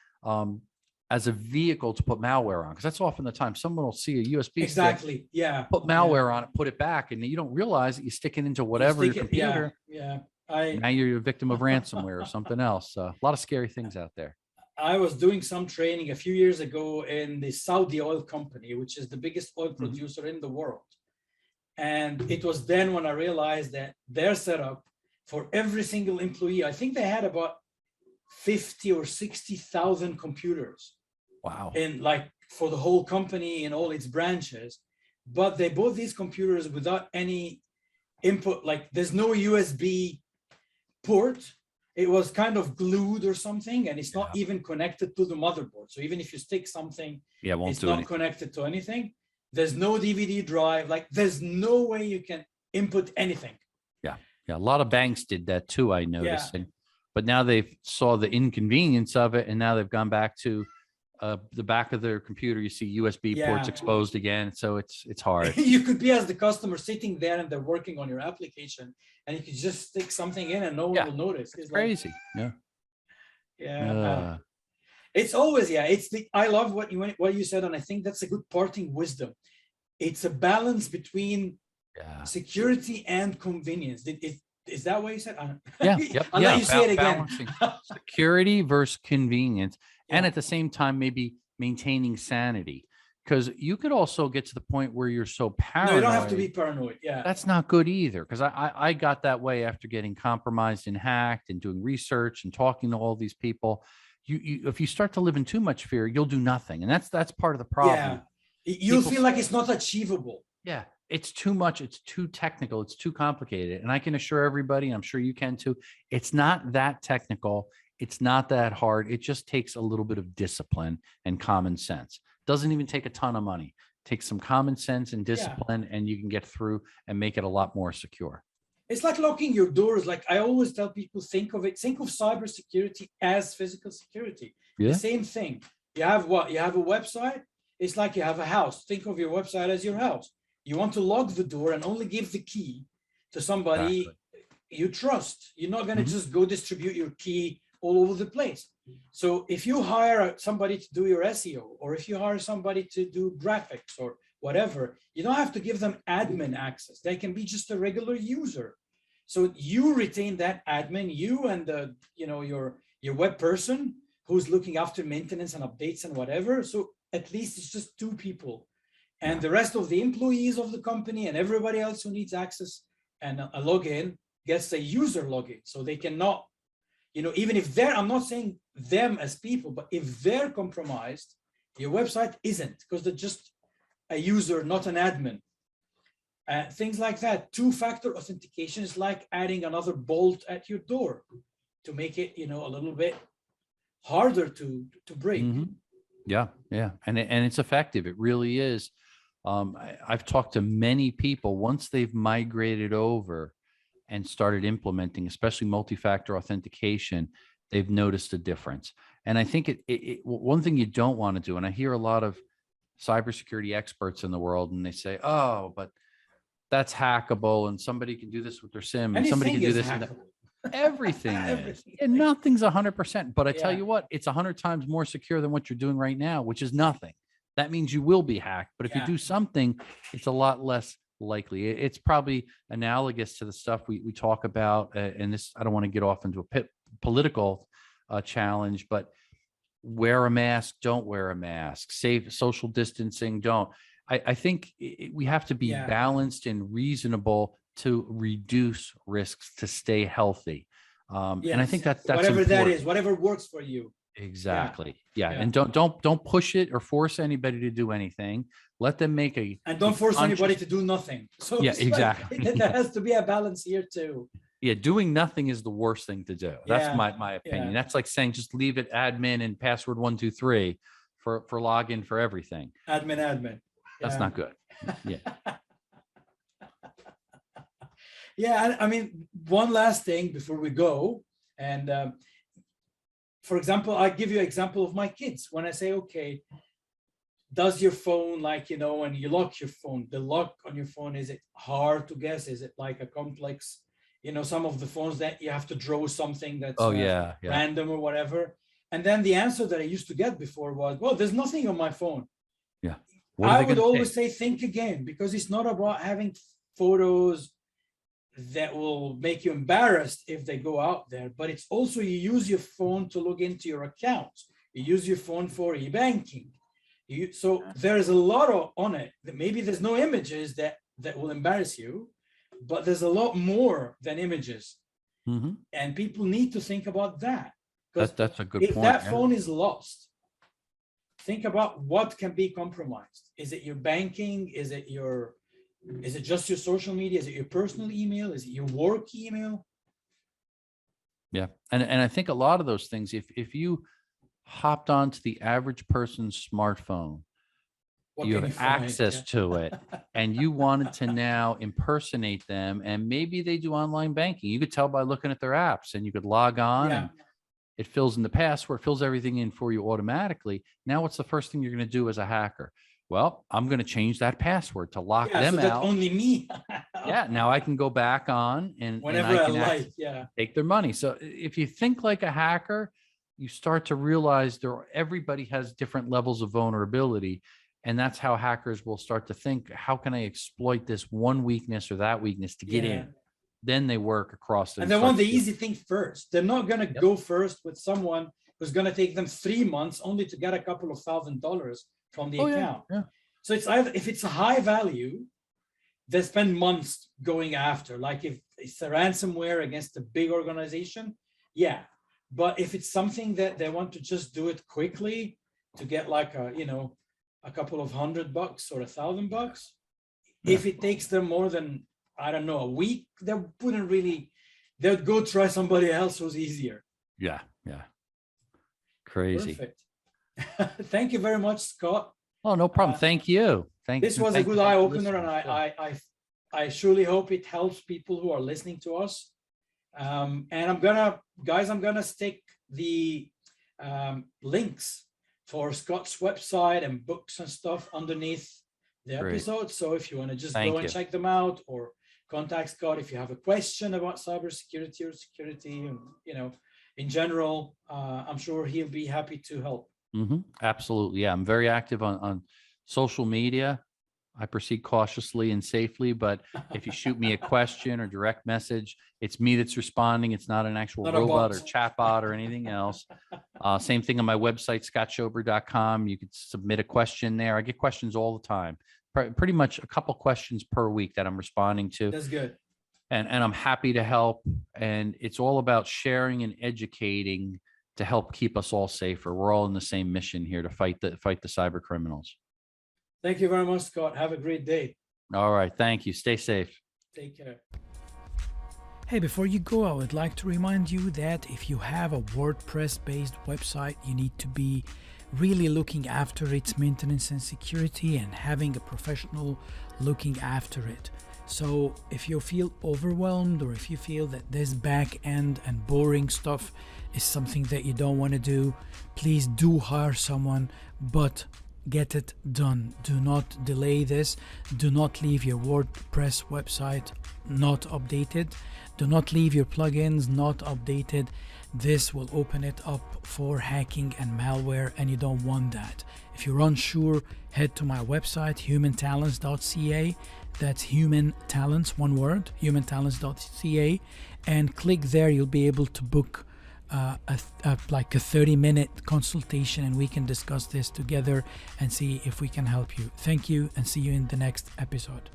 as a vehicle to put malware on. Because that's often the time someone will see a USB Exactly. stick, Yeah. put malware on it, put it back, and you don't realize that you stick it into whatever your computer. Yeah. Now you're a victim of ransomware or something else. A lot of scary things out there. I was doing some training a few years ago in the Saudi oil company, which is the biggest oil producer in the world. And it was then when I realized that their setup for every single employee, I think they had about 50 or 60,000 computers. Wow. And like for the whole company and all its branches, but they bought these computers without any input. Like there's no USB port. It was kind of glued or something, and it's not even connected to the motherboard. So even if you stick something, it's not connected to anything. There's no DVD drive. Like there's no way you can input anything. Yeah. A lot of banks did that too, I noticed. Yeah. But now they've saw the inconvenience of it, and now they've gone back to the back of their computer. You see USB ports exposed again, so it's hard. You could be as the customer sitting there and they're working on your application, and you could just stick something in and no one will notice. It's crazy. It's always I love what you said, and I think that's a good parting wisdom. It's a balance between security and convenience. Is that what you said? I'll let you say it again. Balancing security versus convenience, and at the same time maybe maintaining sanity, because you could also get to the point where you're so paranoid. No, you don't have to be paranoid. Yeah, that's not good either, because I got that way after getting compromised and hacked and doing research and talking to all these people. You if you start to live in too much fear, you'll do nothing, and that's part of the problem. You'll feel like it's not achievable. It's too much. It's too technical. It's too complicated. And I can assure everybody, I'm sure you can too, it's not that technical. It's not that hard. It just takes a little bit of discipline and common sense. Doesn't even take a ton of money. It takes some common sense and discipline, and you can get through and make it a lot more secure. It's like locking your doors. Like I always tell people, think of cybersecurity as physical security. The same thing. You have a website. It's like you have a house. Think of your website as your house. You want to lock the door and only give the key to somebody you trust. You're not going to just go distribute your key all over the place. So if you hire somebody to do your SEO, or if you hire somebody to do graphics or whatever, you don't have to give them admin access. They can be just a regular user. So you retain that admin, you and your web person who's looking after maintenance and updates and whatever. So at least it's just two people. And the rest of the employees of the company and everybody else who needs access and a login gets a user login. So they cannot, even if I'm not saying them as people, but if they're compromised, your website isn't, because they're just a user, not an admin. Things like that. Two-factor authentication is like adding another bolt at your door to make it, a little bit harder to break. Yeah. And it's effective. It really is. I've talked to many people, once they've migrated over and started implementing, especially multi-factor authentication, they've noticed a difference. And I think one thing you don't want to do, and I hear a lot of cybersecurity experts in the world, and they say, oh, but that's hackable, and somebody can do this with their SIM, and somebody can do this. Everything is. And nothing's 100%. But I tell you what, it's 100 times more secure than what you're doing right now, which is nothing. That means you will be hacked. But if you do something, it's a lot less likely. It's probably analogous to the stuff we talk about. And this, I don't want to get off into a political challenge, but wear a mask, don't wear a mask, safe social distancing, don't. I think we have to be balanced and reasonable to reduce risks, to stay healthy. And I think that's whatever important. that is, whatever works for you. Exactly. Yeah. And don't push it or force anybody to do anything. Let them make and don't force anybody to do nothing. So exactly. There has to be a balance here too. Yeah, doing nothing is the worst thing to do. That's my opinion. That's like saying just leave it admin and password 123 for login for everything. Admin. That's not good. Yeah. I mean, one last thing before we go, and for example, I give you an example of my kids. When I say, okay, does your phone, like, when you lock your phone, the lock on your phone, is it hard to guess? Is it like a complex, some of the phones that you have to draw something that's random or whatever. And then the answer that I used to get before was, well, there's nothing on my phone. Yeah. I would always say, think again, because it's not about having photos that will make you embarrassed if they go out there, but it's also you use your phone to log into your accounts. You use your phone for e-banking. So there's a lot on it that maybe there's no images that will embarrass you, but there's a lot more than images. Mm-hmm. And people need to think about that. That's a good point. If that phone is lost, think about what can be compromised. Is it your banking? Is it just your social media? Is it your personal email? Is it your work email? Yeah. And I think a lot of those things, if you hopped onto the average person's smartphone, you have access to it, and you wanted to now impersonate them, and maybe they do online banking. You could tell by looking at their apps, and you could log on and it fills in the password, fills everything in for you automatically. Now, what's the first thing you're going to do as a hacker? Well, I'm going to change that password to lock them out. Only me. Now I can go back on and whenever I like, take their money. So if you think like a hacker, you start to realize everybody has different levels of vulnerability. And that's how hackers will start to think, how can I exploit this one weakness or that weakness to get in? Then they work across them. And they want the easy thing first. They're not going to go first with someone who's going to take them 3 months only to get a couple of $1,000 from the account. Yeah. So it's either, if it's a high value, they spend months going after. Like if it's a ransomware against a big organization, but if it's something that they want to just do it quickly to get like a couple of $100 or $1,000, if it takes them more than, I don't know, a week, they'd go try somebody else who's easier. Yeah. Crazy. Perfect. Thank you very much, Scott. Oh, no problem. Thank you. This was a good eye opener, and I surely hope it helps people who are listening to us. And I'm gonna stick the links for Scott's website and books and stuff underneath the episode. So if you want to just go and check them out, or contact Scott if you have a question about cybersecurity or security, and in general, I'm sure he'll be happy to help. Mm-hmm. Absolutely. Yeah, I'm very active on social media. I proceed cautiously and safely, but if you shoot me a question or direct message, it's me that's responding. It's not an actual robot or chatbot or anything else. Same thing on my website, scottschober.com. You could submit a question there. I get questions all the time, pretty much a couple questions per week that I'm responding to. That's good. And I'm happy to help. And it's all about sharing and educating to help keep us all safer. We're all in the same mission here to fight the cyber criminals. Thank you very much, Scott. Have a great day. All right. Thank you. Stay safe. Take care. Hey, before you go, I would like to remind you that if you have a WordPress-based website, you need to be really looking after its maintenance and security and having a professional looking after it. So if you feel overwhelmed, or if you feel that this back end and boring stuff is something that you don't want to do, please do hire someone, but get it done. Do not delay this. Do not leave your WordPress website not updated. Do not leave your plugins not updated. This will open it up for hacking and malware, and you don't want that. If you're unsure, head to my website, humantalents.ca. That's human talents, one word, humantalents.ca, and click there. You'll be able to book like a 30-minute consultation, and we can discuss this together and see if we can help you. Thank you, and see you in the next episode.